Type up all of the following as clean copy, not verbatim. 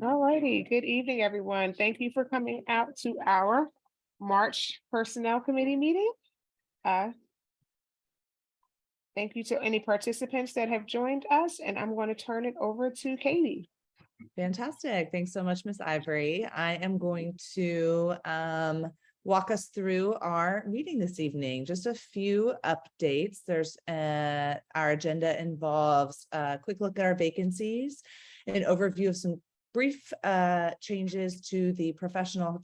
All righty, good evening, everyone. Thank you for coming out to our March Personnel Committee meeting. Uh, Thank you to any participants that have joined us, and I'm going to turn it over to Katie. Fantastic. Thanks so much, Miss Ivory. I am going to walk us through our meeting this evening. Just a few updates. Our agenda involves a quick look at our vacancies, an overview of some brief changes to the professional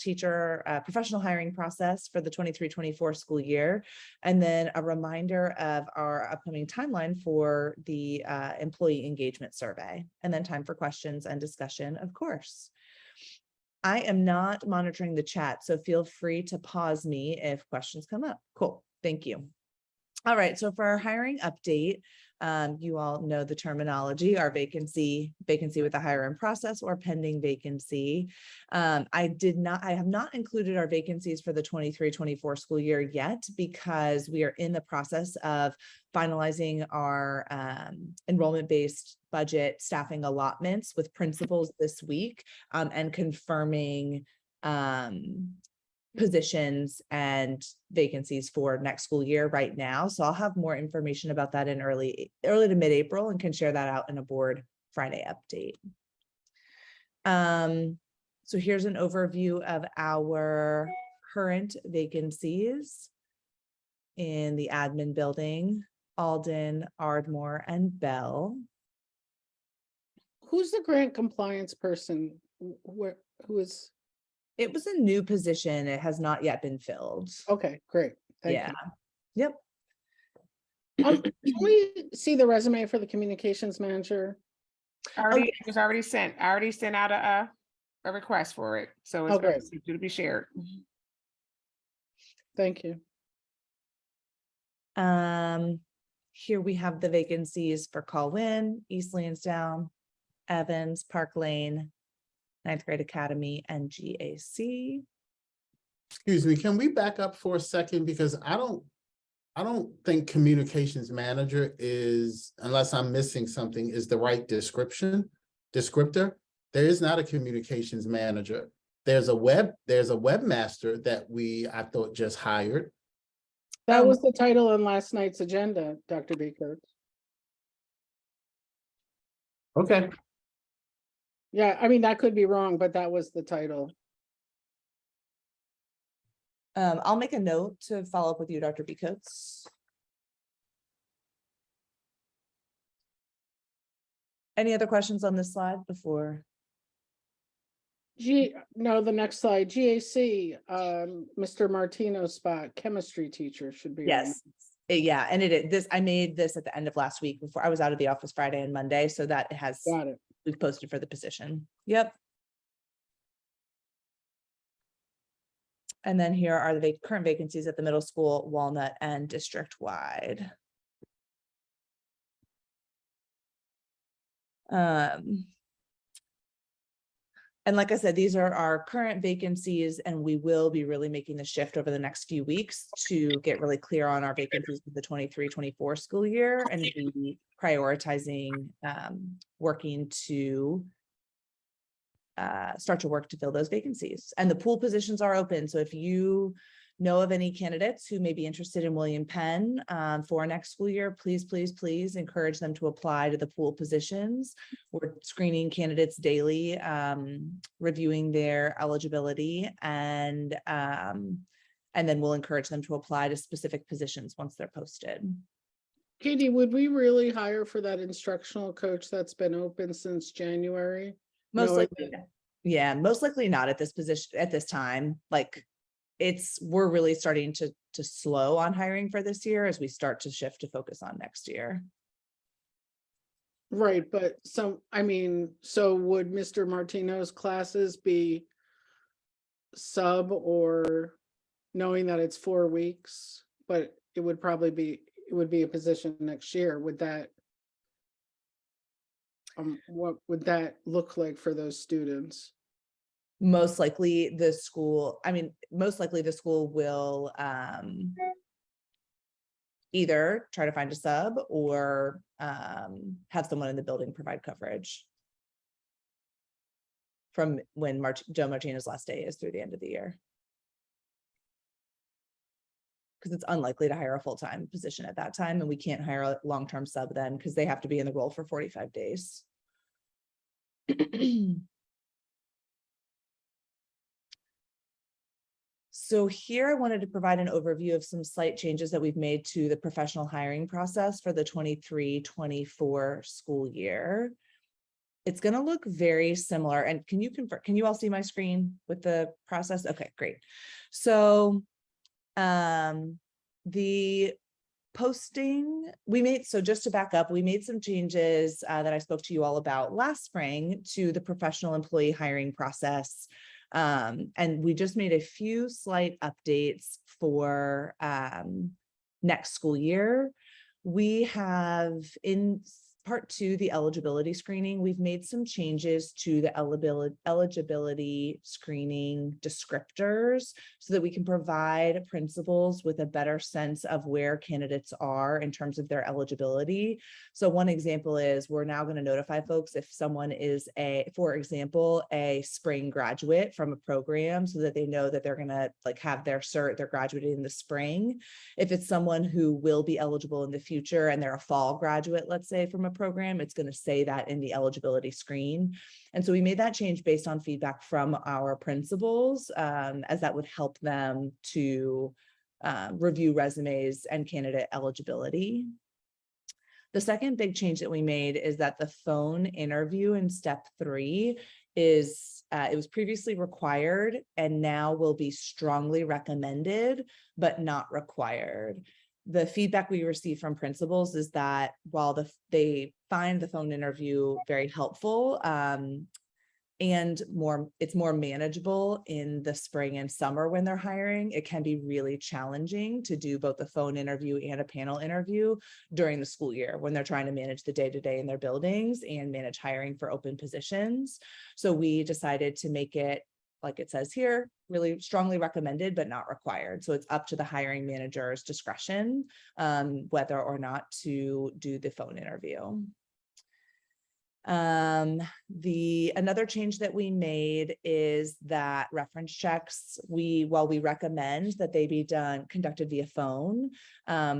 hiring process for the 23-24 school year, and then a reminder of our upcoming timeline for the employee engagement survey, and then time for questions and discussion, of course. I am not monitoring the chat, so feel free to pause me if questions come up. Cool, thank you. All right, so for our hiring update, you all know the terminology, our vacancy with a hire in process or pending vacancy. I have not included our vacancies for the 23-24 school year yet, because we are in the process of finalizing our enrollment-based budget staffing allotments with principals this week, and confirming positions and vacancies for next school year right now. So I'll have more information about that in early to mid-April, and can share that out in a board Friday update. So here's an overview of our current vacancies in the admin building: Alden, Ardmore, and Bell. Who's the grant compliance person? Who is? It was a new position. It has not yet been filled. Okay, great. Thank Yeah. you. Yep. Can we see the resume for the communications manager? It was already sent. I already sent out a request for it, so it's great. to be shared. Thank you. Here we have the vacancies for Colwyn, East Lansdowne, Evans, Park Lane, 9th Grade Academy, and GAC. Excuse me, can we back up for a second? Because I don't think communications manager is, unless I'm missing something, is the right descriptor. There is not a communications manager. There's a webmaster that I thought just hired. That was the title on last night's agenda, Dr. Baker. Okay. Yeah, I mean, that could be wrong, but that was the title. I'll make a note to follow up with you, Dr. B. Coates. Any other questions on this slide before? No, the next slide, GAC, Mr. Martino's spot, chemistry teacher should be. Yes. Yeah, and I made this at the end of last week before I was out of the office Friday and Monday, so that Got it. we've posted for the position. Yep. And then here are the current vacancies at the middle school, Walnut, and district-wide. And like I said, these are our current vacancies, and we will be really making the shift over the next few weeks to get really clear on our vacancies for the 23-24 school year, and be prioritizing working to start to work to fill those vacancies. And the pool positions are open. So if you know of any candidates who may be interested in William Penn for next school year, please encourage them to apply to the pool positions. We're screening candidates daily, reviewing their eligibility, and then we'll encourage them to apply to specific positions once they're posted. Katie, would we really hire for that instructional coach that's been open since January? Most likely, yeah, most likely not at this position at this time. Like, we're really starting to slow on hiring for this year as we start to shift to focus on next year. Right, but so would Mr. Martino's classes be sub, or knowing that it's 4 weeks, but it would be a position next year? Would that what would that look like for those students? Most likely the school will either try to find a sub or have someone in the building provide coverage. from when Joe Martino's last day is through the end of the year. Because it's unlikely to hire a full-time position at that time, and we can't hire a long-term sub then because they have to be in the role for 45 days. So here I wanted to provide an overview of some slight changes that we've made to the professional hiring process for the 23-24 school year. It's going to look very similar. And can you all see my screen with the process? Okay, great. So the posting so just to back up, we made some changes that I spoke to you all about last spring to the professional employee hiring process. And we just made a few slight updates for next school year. We have in part 2, the eligibility screening, we've made some changes to the eligibility screening descriptors so that we can provide principals with a better sense of where candidates are in terms of their eligibility. So one example is we're now going to notify folks if someone is for example, a spring graduate from a program so that they know that they're going to have their cert, they're graduating in the spring. If it's someone who will be eligible in the future and they're a fall graduate, let's say from a program, it's going to say that in the eligibility screen. And so we made that change based on feedback from our principals, as that would help them to review resumes and candidate eligibility. The second big change that we made is that the phone interview in step 3 is, it was previously required and now will be strongly recommended, but not required. The feedback we receive from principals is that while they find the phone interview very helpful, and it's more manageable in the spring and summer when they're hiring, it can be really challenging to do both the phone interview and a panel interview during the school year when they're trying to manage the day-to-day in their buildings and manage hiring for open positions. So we decided to make it, like it says here, really strongly recommended, but not required. So it's up to the hiring manager's discretion whether or not to do the phone interview. Another change that we made is that reference checks, while we recommend that they be conducted via phone,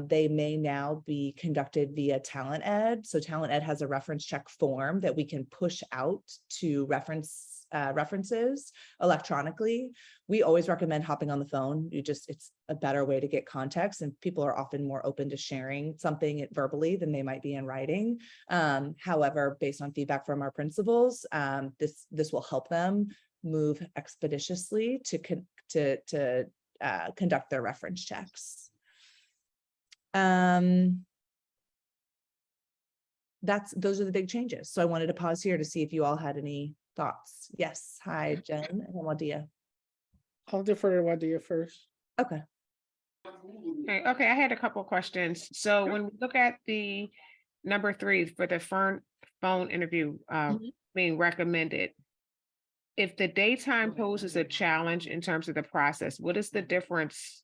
they may now be conducted via Talent Ed. So Talent Ed has a reference check form that we can push out to references electronically. We always recommend hopping on the phone. It's a better way to get context, and people are often more open to sharing something verbally than they might be in writing. However, based on feedback from our principals, this will help them move expeditiously to conduct their reference checks. Those are the big changes. So I wanted to pause here to see if you all had any thoughts. Yes. Hi, Jen and Wadia. I'll defer to Wadia first. Okay. Okay, I had a couple of questions. So when we look at the number 3 for the phone interview being recommended, if the daytime poses a challenge in terms of the process, what is the difference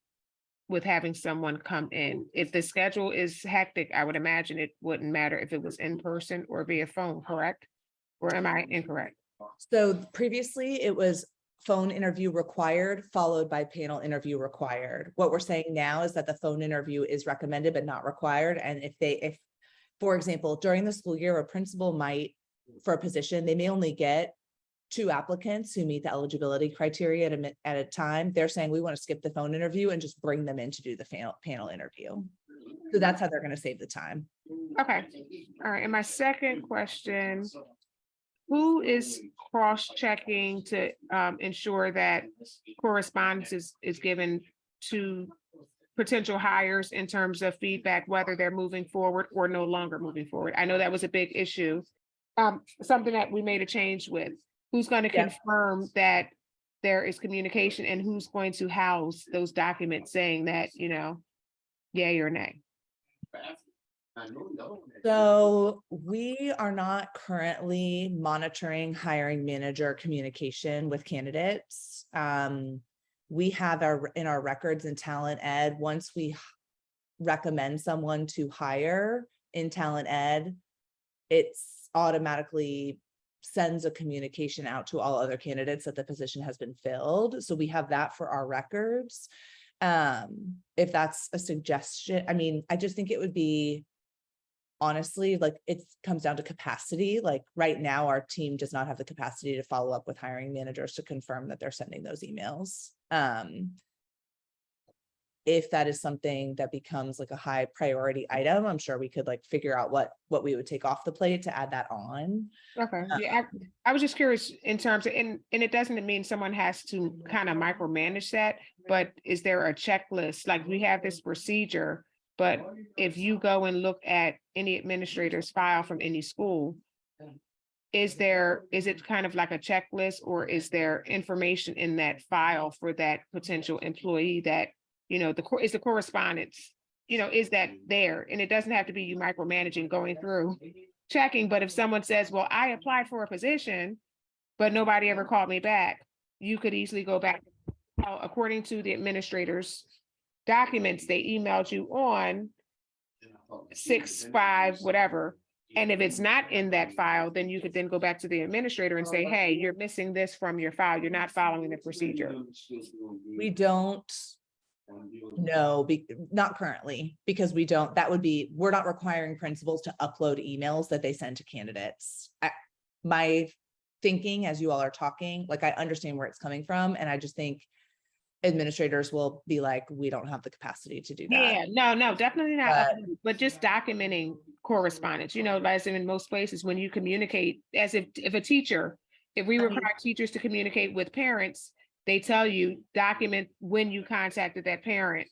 with having someone come in? If the schedule is hectic, I would imagine it wouldn't matter if it was in person or via phone, correct? Or am I incorrect? So previously it was phone interview required, followed by panel interview required. What we're saying now is that the phone interview is recommended, but not required. And if, for example, during the school year, a principal might, for a position, they may only get 2 applicants who meet the eligibility criteria at a time. They're saying, we want to skip the phone interview and just bring them in to do the panel interview. So that's how they're going to save the time. Okay. All right. And my second question, who is cross-checking to ensure that correspondence is given to potential hires in terms of feedback, whether they're moving forward or no longer moving forward? I know that was a big issue. Something that we made a change with. Who's going to confirm that there is communication, and who's going to house those documents saying that, yay or nay? So we are not currently monitoring hiring manager communication with candidates. We have in our records in Talent Ed, once we recommend someone to hire in Talent Ed, it's automatically sends a communication out to all other candidates that the position has been filled. So we have that for our records. If that's a suggestion, I mean, I just think it would be, honestly, like, it comes down to capacity. Like right now, our team does not have the capacity to follow up with hiring managers to confirm that they're sending those emails. If that is something that becomes like a high priority item, I'm sure we could like figure out what we would take off the plate to add that on. Okay, yeah, I was just curious in terms of, and it doesn't mean someone has to kind of micromanage that, but is there a checklist? Like we have this procedure, but if you go and look at any administrator's file from any school, is it kind of like a checklist, or is there information in that file for that potential employee that, you know, is the correspondence, you know, is that there? And it doesn't have to be you micromanaging going through checking, but if someone says, well, I applied for a position, but nobody ever called me back, you could easily go back. According to the administrator's documents, they emailed you on 6/5, whatever. And if it's not in that file, then you could then go back to the administrator and say, hey, you're missing this from your file. You're not following the procedure. We don't know, not currently, because we're not requiring principals to upload emails that they send to candidates. My thinking as you all are talking, like, I understand where it's coming from, and I just think administrators will be like, we don't have the capacity to do that. Yeah, no, definitely not. But just documenting correspondence, you know, as in most places, when you communicate, as if a teacher, if we require teachers to communicate with parents, they tell you, document when you contacted that parent.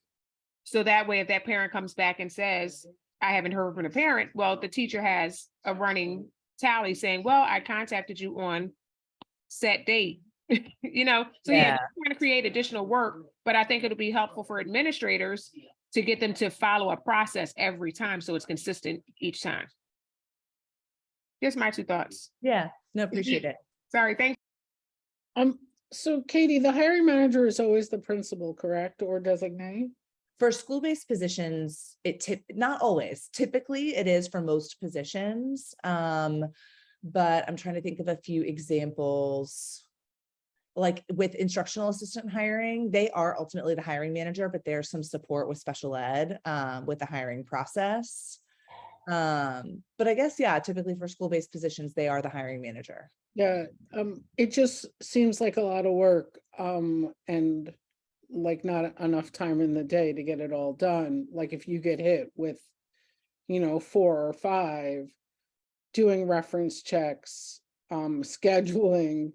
So that way, if that parent comes back and says, I haven't heard from the parent, well, the teacher has a running tally saying, well, I contacted you on set date. You know, so yeah, trying to create additional work, but I think it'll be helpful for administrators to get them to follow a process every time, so it's consistent each time. Just my 2 thoughts. Yeah, no, appreciate it. Sorry, thanks. So Katie, the hiring manager is always the principal, correct, or designate? For school-based positions, not always. Typically, it is for most positions. But I'm trying to think of a few examples. Like with instructional assistant hiring, they are ultimately the hiring manager, but there's some support with special ed with the hiring process. But I guess, yeah, typically for school-based positions, they are the hiring manager. Yeah, it just seems like a lot of work, and like not enough time in the day to get it all done. Like if you get hit with, 4 or 5, doing reference checks, scheduling,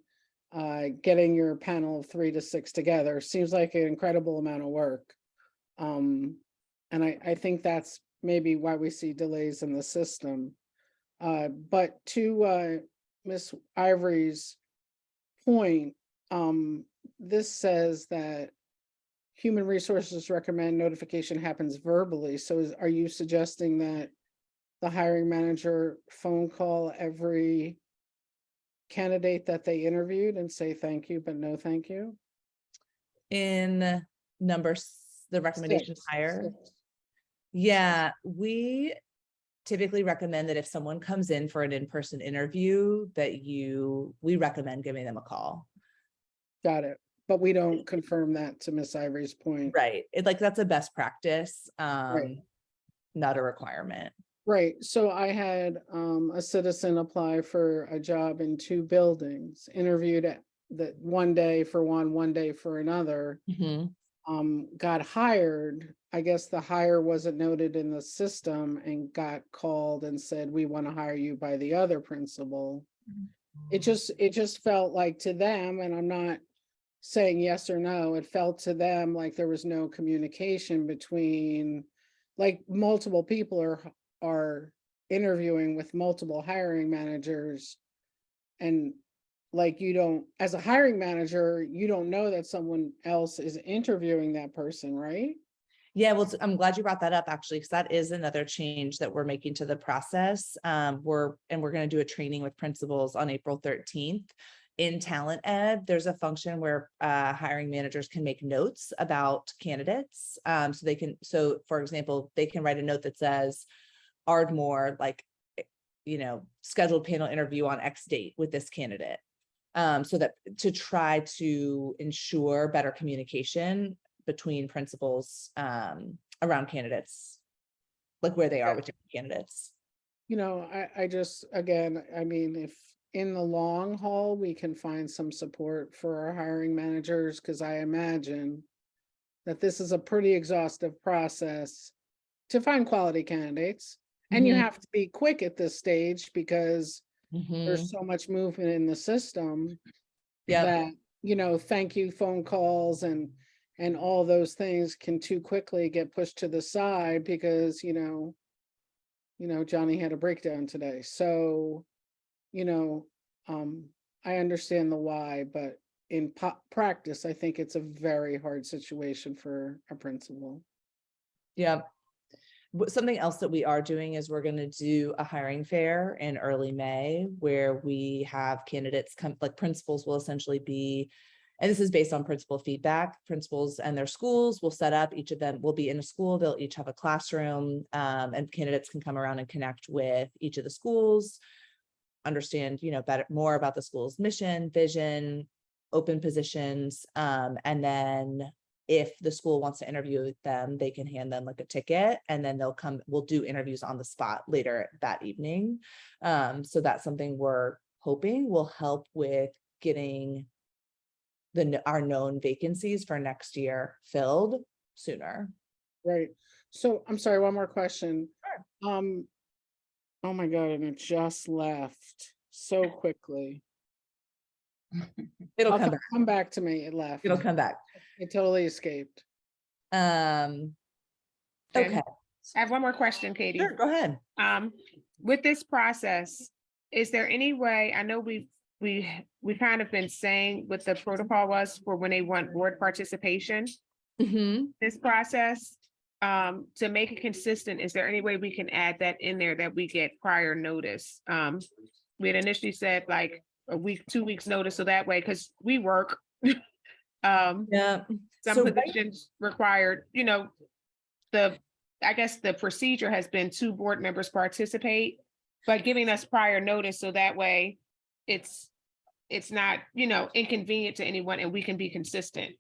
getting your panel of 3 to 6 together seems like an incredible amount of work. And I think that's maybe why we see delays in the system. But to Ms. Ivory's point, this says that human resources recommend notification happens verbally. So are you suggesting that the hiring manager phone call every candidate that they interviewed and say thank you, but no thank you? In the recommendation higher. Yeah, we typically recommend that if someone comes in for an in-person interview, that we recommend giving them a call. Got it. But we don't confirm that, to Miss Ivory's point. Right. That's a best practice, Right. Not a requirement. Right. So I had a citizen apply for a job in 2 buildings, interviewed at one day for one day for another. Got hired. I guess the hire wasn't noted in the system and got called and said, we want to hire you by the other principal. It just felt like to them, and I'm not saying yes or no, it felt to them like there was no communication between, like, multiple people are interviewing with multiple hiring managers, and like, you don't, as a hiring manager, you don't know that someone else is interviewing that person, right? Yeah, well, I'm glad you brought that up, actually, because that is another change that we're making to the process. We're going to do a training with principals on April 13th. In Talent Ed, there's a function where hiring managers can make notes about candidates. So for example, they can write a note that says, Ardmore, like, scheduled panel interview on X date with this candidate. So that to try to ensure better communication between principals around candidates, like where they are with different candidates. I just, again, I mean, if in the long haul, we can find some support for our hiring managers, because I imagine that this is a pretty exhaustive process to find quality candidates. And you Mhm. have to be quick at this stage because Mhm. there's so much movement in the system Yeah, that, thank you phone calls and all those things can too quickly get pushed to the side because, Johnny had a breakdown today. So, you know, I understand the why, but in practice, I think it's a very hard situation for a principal. yeah. Something else that we are doing is we're going to do a hiring fair in early May where we have candidates come, like principals will essentially be, and this is based on principal feedback. Principals and their schools will set up, each of them will be in a school, they'll each have a classroom, and candidates can come around and connect with each of the schools, understand, better, more about the school's mission, vision, open positions, and then if the school wants to interview with them, they can hand them like a ticket and then we'll do interviews on the spot later that evening. So that's something we're hoping will help with getting our known vacancies for next year filled sooner. Right. So I'm sorry, one more question. Oh my God, and it just left so quickly. It'll come back. Come back to me. It left. It'll come back. It totally escaped. Okay. I have one more question, Katie. Sure, go ahead. With this process, is there any way, I know we kind of been saying what the protocol was for when they want board participation, this process, to make it consistent, is there any way we can add that in there that we get prior notice? We had initially said like a week, 2 weeks notice, so that way, because we work. Yeah. Some positions required, I guess the procedure has been 2 board members participate, but giving us prior notice so that way it's not, inconvenient to anyone and we can be consistent.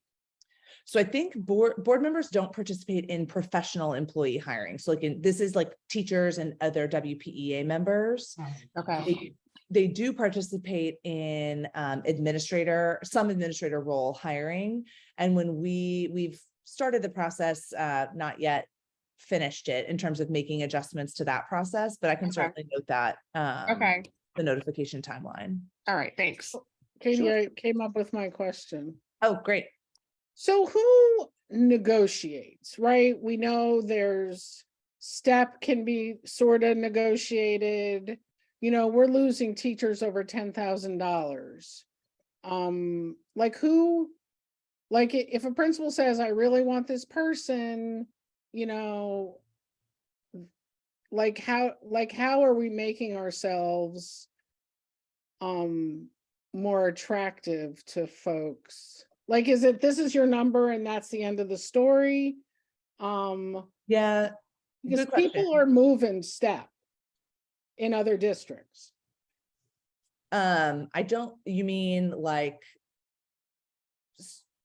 So I think board members don't participate in professional employee hiring. So this is like teachers and other WPEA members. Okay. They do participate in some administrator role hiring. And when we've started the process, not yet finished it in terms of making adjustments to that process, but I can certainly note that the notification timeline. All right, thanks. Katie, Sure. I came up with my question. Oh, great. So who negotiates, right? We know there's STEP can be sort of negotiated. We're losing teachers over $10,000. If a principal says, I really want this person, how are we making ourselves more attractive to folks? Like, this is your number and that's the end of the story? Yeah. Because Good question. people are moving STEP in other districts. You mean like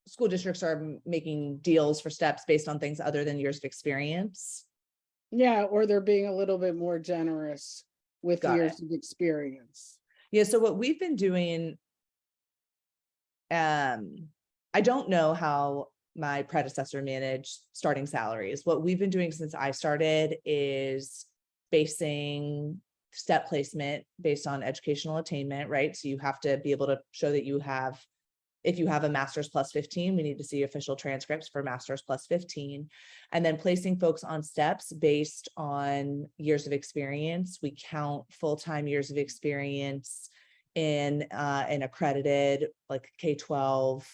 school districts are making deals for steps based on things other than years of experience? Yeah, or they're being a little bit more generous with Got years of experience. Yeah, so what we've been doing, I don't know how my predecessor managed starting salaries. What we've been doing since I started is basing step placement based on educational attainment, right? So you have to be able to show that if you have a master's plus 15, we need to see official transcripts for master's plus 15, and then placing folks on steps based on years of experience. We count full-time years of experience in an accredited like K-12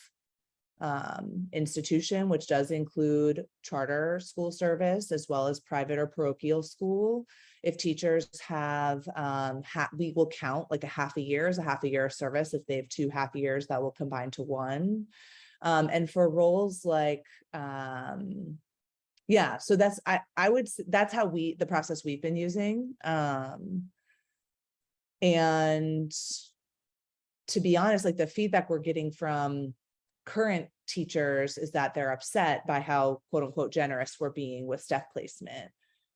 institution, which does include charter school service as well as private or parochial school. If teachers have, we will count like a half a year as a half a year of service. If they have 2 half years, that will combine to 1. And for roles like, yeah, so that's, I would, that's how the process we've been using. And to be honest, like the feedback we're getting from current teachers is that they're upset by how quote unquote generous we're being with step placement.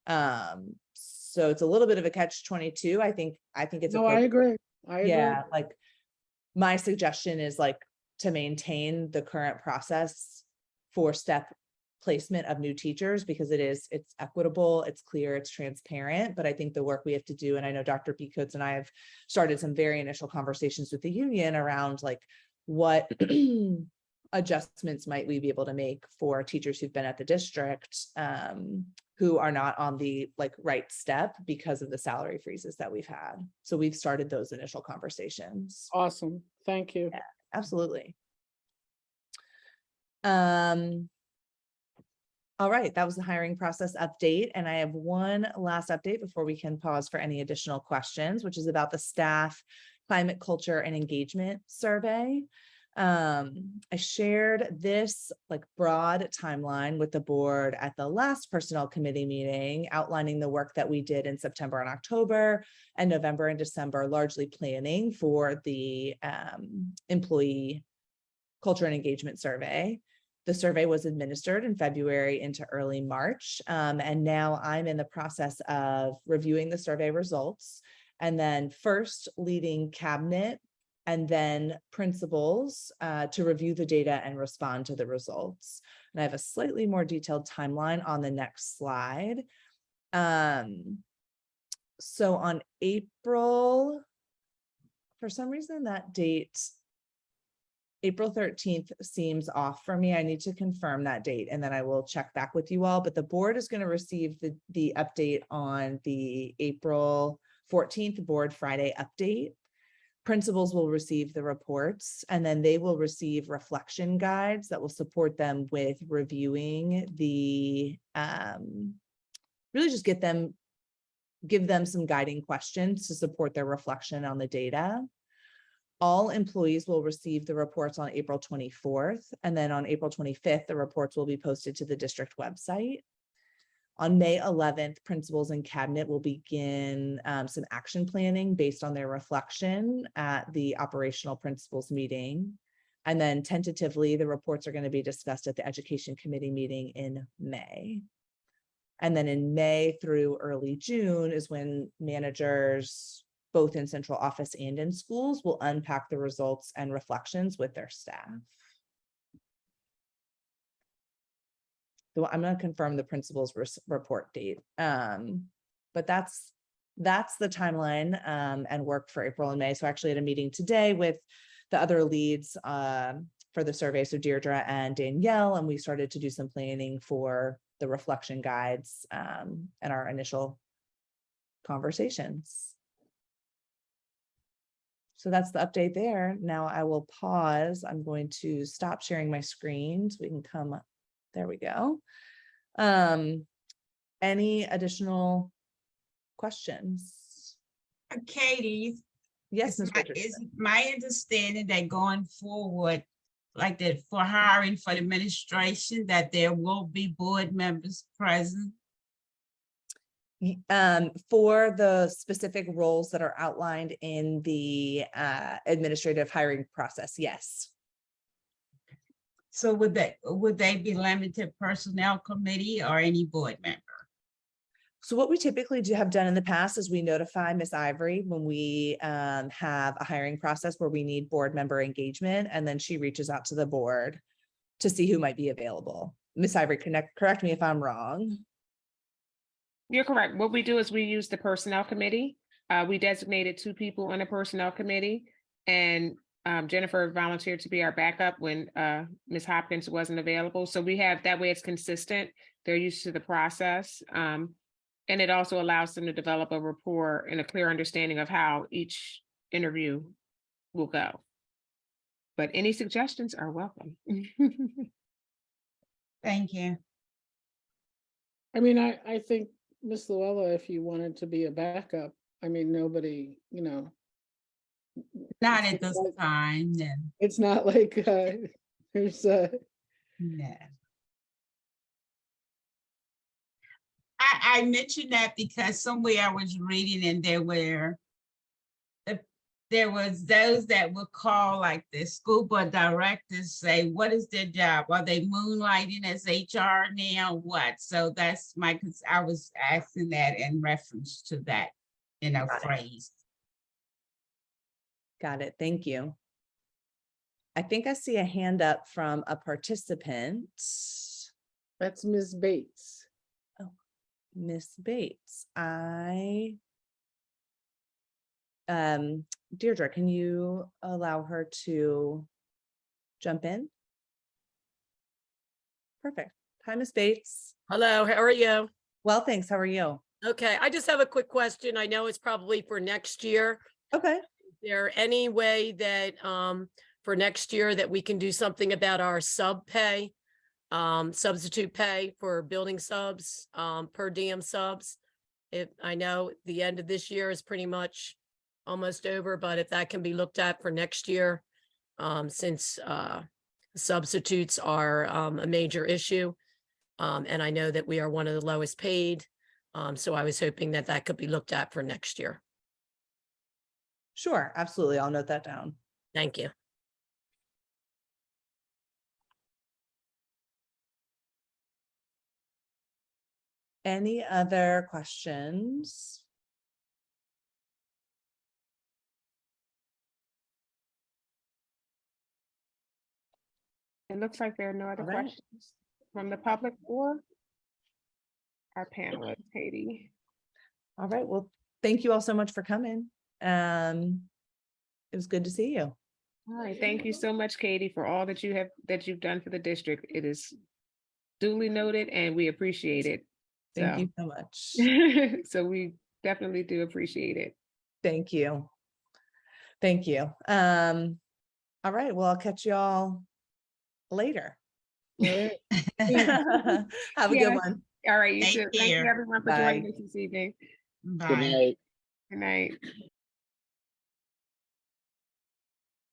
So it's a little bit of a catch-22. I think it's No, I appropriate. agree. I agree. Yeah, like my suggestion is like to maintain the current process for step placement of new teachers, because it's equitable, it's clear, it's transparent. But I think the work we have to do, and I know Dr. B. Coates and I have started some very initial conversations with the union around like what adjustments might we be able to make for teachers who've been at the district who are not on the like right step because of the salary freezes that we've had. So we've started those initial conversations. Awesome. Thank you. Yeah. Absolutely. All right, that was the hiring process update. And I have one last update before we can pause for any additional questions, which is about the staff climate, culture, and engagement survey. I shared this like broad timeline with the board at the last personnel committee meeting, outlining the work that we did in September and October and November and December, largely planning for the employee culture and engagement survey. The survey was administered in February into early March. And now I'm in the process of reviewing the survey results and then first leading cabinet and then principals to review the data and respond to the results. And I have a slightly more detailed timeline on the next slide. So on April, for some reason that date, April 13th seems off for me. I need to confirm that date and then I will check back with you all, but the board is going to receive the update on the April 14th board Friday update. Principals will receive the reports and then they will receive reflection guides that will support them with reviewing the, really just give them some guiding questions to support their reflection on the data. All employees will receive the reports on April 24th, and then on April 25th, the reports will be posted to the district website. On May 11th, principals and cabinet will begin some action planning based on their reflection at the operational principals meeting. And then tentatively, the reports are going to be discussed at the education committee meeting in May. And then in May through early June is when managers, both in central office and in schools, will unpack the results and reflections with their staff. So I'm going to confirm the principal's report date. But that's the timeline and work for April and May. So I actually had a meeting today with the other leads for the survey. So Deirdre and Danielle, and we started to do some planning for the reflection guides and our initial conversations. So that's the update there. Now I will pause. I'm going to stop sharing my screen so we can come up. There we go. Any additional questions? Katie, Yes, Ms. it's Richardson. my understanding that going forward, like that for hiring for the administration, that there will be board members present. For the specific roles that are outlined in the administrative hiring process, yes. So would they be limited personnel committee or any board member? So what we typically have done in the past is we notify Ms. Ivory when we have a hiring process where we need board member engagement, and then she reaches out to the board to see who might be available. Ms. Ivory, correct me if I'm wrong. You're correct. What we do is we use the personnel committee. We designated 2 people on the personnel committee, and Jennifer volunteered to be our backup when Ms. Hopkins wasn't available. So we have, that way it's consistent. They're used to the process. And it also allows them to develop a rapport and a clear understanding of how each interview will go. But any suggestions are welcome. Thank you. I mean, I think, Ms. Luella, if you wanted to be a backup, I mean, nobody, you know. Not at this time, then. It's not like there's No. I mentioned that because somewhere I was reading and there were there was those that would call like the school board directors, say, what is their job? Are they moonlighting as HR now? What? So that's I was asking that in reference to that, Got it. phrase. Got it. Thank you. I think I see a hand up from a participant. That's Ms. Bates. Miss Bates, Deirdre, can you allow her to jump in? Perfect. Hi, Miss Bates. Hello, how are you? Well, thanks. How are you? Okay, I just have a quick question. I know it's probably for next year. Okay. Is there any way that for next year that we can do something about our sub pay, substitute pay for building subs, per diem subs? I know the end of this year is pretty much almost over, but if that can be looked at for next year, since substitutes are a major issue. And I know that we are one of the lowest paid. So I was hoping that that could be looked at for next year. Sure, absolutely. I'll note that down. Thank you. Any other questions? It looks like there are no other All right. questions from the public or our panelist, Katie. All right. Well, thank you all so much for coming. It was good to see you. All right, thank you so much, Katie, for all that you've done for the district. It is duly noted and we appreciate it. Thank So- you so much. So we definitely do appreciate it. Thank you. Thank you. All right. Well, I'll catch you all later. All right. Have a Yeah. good one. All right, you Take too. Thank you, care. everyone, for Bye. joining us this evening. Bye. Good night. Good night.